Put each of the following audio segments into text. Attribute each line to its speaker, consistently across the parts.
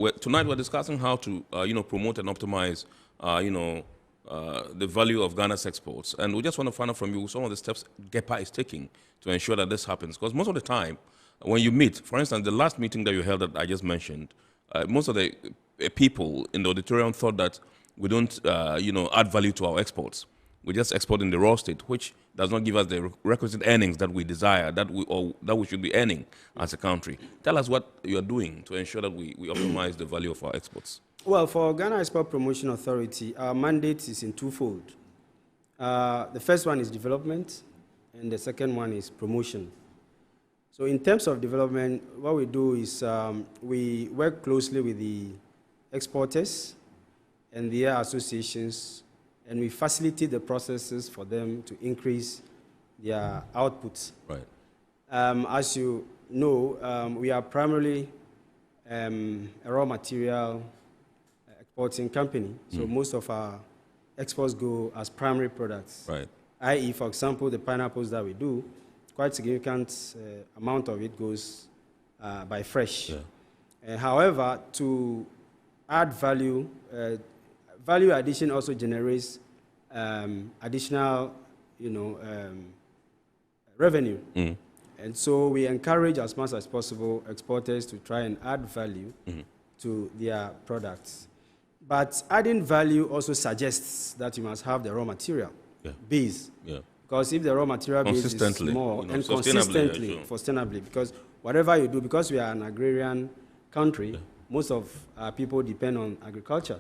Speaker 1: tonight we're discussing how to, promote and optimize, the value of Ghana's exports. And we just want to find out from you some of the steps GEPA is taking to ensure that this happens. Because most of the time, when you meet, for instance, the last meeting that you held that I just mentioned, most of the people in the auditorium thought that we don't, add value to our exports. We just export in the raw state, which does not give us the requisite earnings that we desire, that we should be earning as a country. Tell us what you are doing to ensure that we optimize the value of our exports.
Speaker 2: Well, for Ghana Export Promotion Authority, our mandate is in twofold. The first one is development, and the second one is promotion. So in terms of development, what we do is we work closely with the exporters and their associations, and we facilitate the processes for them to increase their outputs.
Speaker 1: Right.
Speaker 2: As you know, we are primarily a raw material exporting company, so most of our exports go as primary products.
Speaker 1: Right.
Speaker 2: I.e., for example, the pineapples that we do, quite significant amount of it goes by fresh.
Speaker 1: Yeah.
Speaker 2: However, to add value, value addition also generates additional, revenue. And so we encourage as much as possible exporters to try and add value to their products. But adding value also suggests that you must have the raw material base.
Speaker 1: Yeah.
Speaker 2: Because if the raw material base is small and consistently, sustainably, because whatever you do, because we are an agrarian country, most of our people depend on agriculture.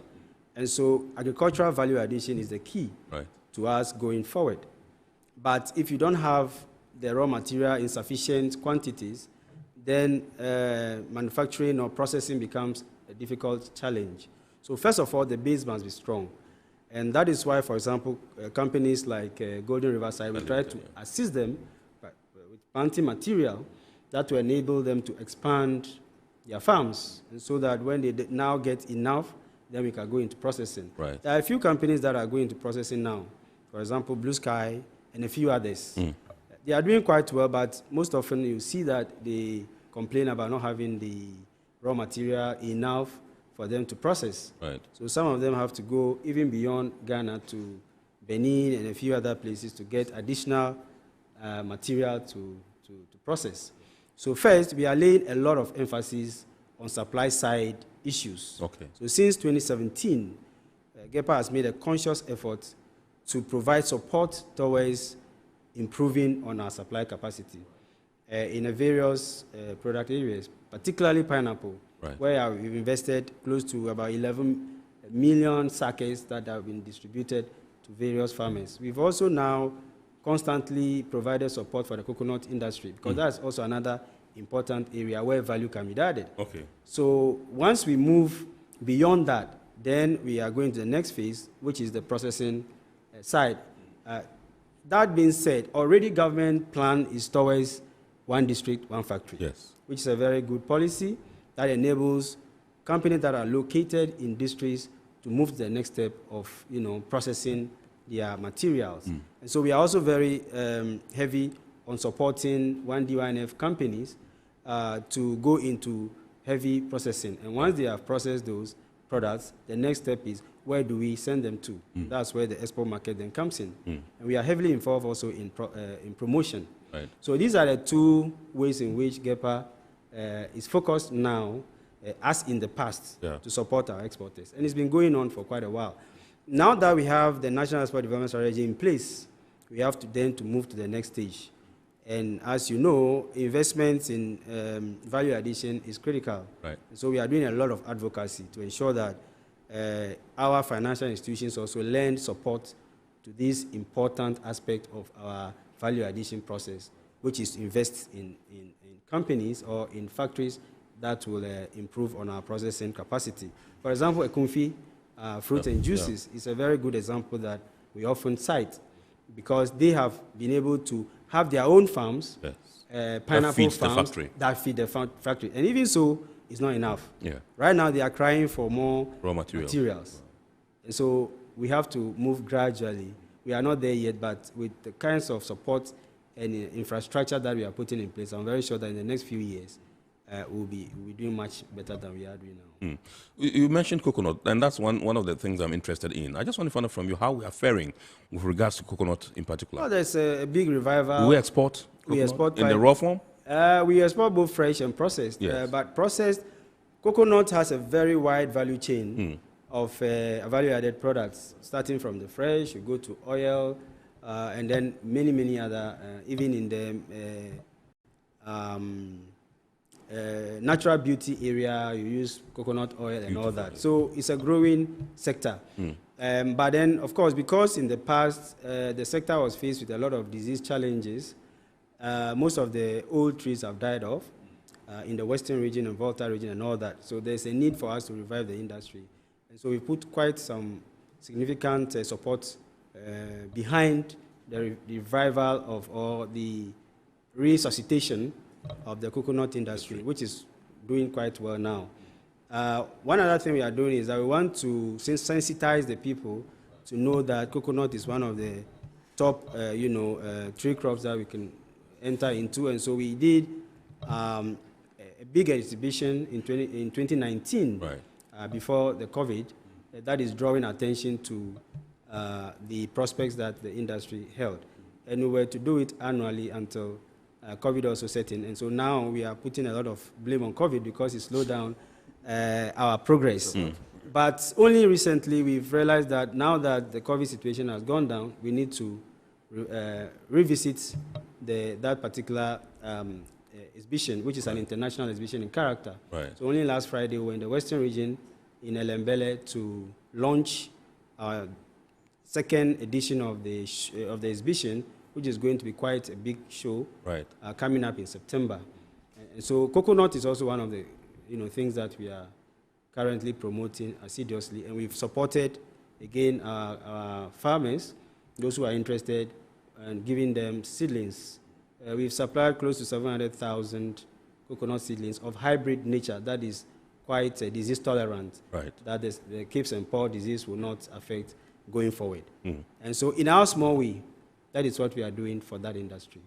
Speaker 2: And so agricultural value addition is the key to us going forward. But if you don't have the raw material in sufficient quantities, then manufacturing or processing becomes a difficult challenge. So first of all, the base must be strong. And that is why, for example, companies like Golden Riverside, we try to assist them with planting material that will enable them to expand their farms, and so that when they now get enough, then we can go into processing.
Speaker 1: Right.
Speaker 2: There are a few companies that are going into processing now. For example, Blue Sky and a few others. They are doing quite well, but most often you see that they complain about not having the raw material enough for them to process.
Speaker 1: Right.
Speaker 2: So some of them have to go even beyond Ghana to Benin and a few other places to get additional material to process. So first, we are laying a lot of emphasis on supply side issues.
Speaker 1: Okay.
Speaker 2: So since 2017, GEPA has made a conscious effort to provide support towards improving on our supply capacity in the various product areas, particularly pineapple, where we've invested close to about 11 million sachets that have been distributed to various farmers. We've also now constantly provided support for the coconut industry, because that's also another important area where value can be added.
Speaker 1: Okay.
Speaker 2: So once we move beyond that, then we are going to the next phase, which is the processing side. That being said, already government plan is towards one district, one factory, which is a very good policy that enables companies that are located in districts to move to the next step of processing their materials. And so we are also very heavy on supporting 1D1F companies to go into heavy processing. And once they have processed those products, the next step is where do we send them to? That's where the export market then comes in. And we are heavily involved also in promotion.
Speaker 1: Right.
Speaker 2: So these are the two ways in which GEPA is focused now, as in the past, to support our exporters. And it's been going on for quite a while. Now that we have the National Export Development Strategy in place, we have to then move to the next stage. And as you know, investments in value addition is critical.
Speaker 1: Right.
Speaker 2: So we are doing a lot of advocacy to ensure that our financial institutions also lend support to this important aspect of our value addition process, which is to invest in companies or in factories that will improve on our processing capacity. For example, Ekumfi fruit and juices is a very good example that we often cite, because they have been able to have their own farms, pineapple farms that feed the factory. And even so, it's not enough. Right now, they are crying for more raw materials. And so we have to move gradually. We are not there yet, but with the kinds of support and infrastructure that we are putting in place, I'm very sure that in the next few years, we'll be doing much better than we are doing now.
Speaker 1: Mm. You mentioned coconut, and that's one of the things I'm interested in. I just want to find out from you how we are faring with regards to coconut in particular.
Speaker 2: Well, there's a big revival.
Speaker 1: Do we export coconut
Speaker 2: we export
Speaker 1: in the raw form?
Speaker 2: We export both fresh and processed.
Speaker 1: Yes.
Speaker 2: But processed, coconut has a very wide value chain of value-added products, starting from the fresh, you go to oil, and then many other, even in the natural beauty area, you use coconut oil and all that. So it's a growing sector. But then, of course, because in the past, the sector was faced with a lot of disease challenges, most of the old trees have died off in the western region and Volta region and all that. So there's a need for us to revive the industry. And so we put quite some significant support behind the revival of, or the resuscitation of the coconut industry, which is doing quite well now. One other thing we are doing is that we want to sensitize the people to know that coconut is one of the top, tree crops that we can enter into. And so we did a big exhibition in 2019, before the COVID, that is drawing attention to the prospects that the industry held. And we were to do it annually until COVID also set in. And so now we are putting a lot of blame on COVID because it slowed down our progress. But only recently we've realized that now that the COVID situation has gone down, we need to revisit that particular exhibition, which is an international exhibition in character. So only last Friday we were in the Western region in Elembele to launch our second edition of the exhibition, which is going to be quite a big show coming up in September. And so coconut is also one of the things that we are currently promoting assiduously, and we've supported, again, our farmers, those who are interested, and giving them seedlings. We've supplied close to 700,000 coconut seedlings of hybrid nature that is quite disease tolerant, that the Capes and Paul disease will not affect going forward. And so in our small way, that is what we are doing for that industry.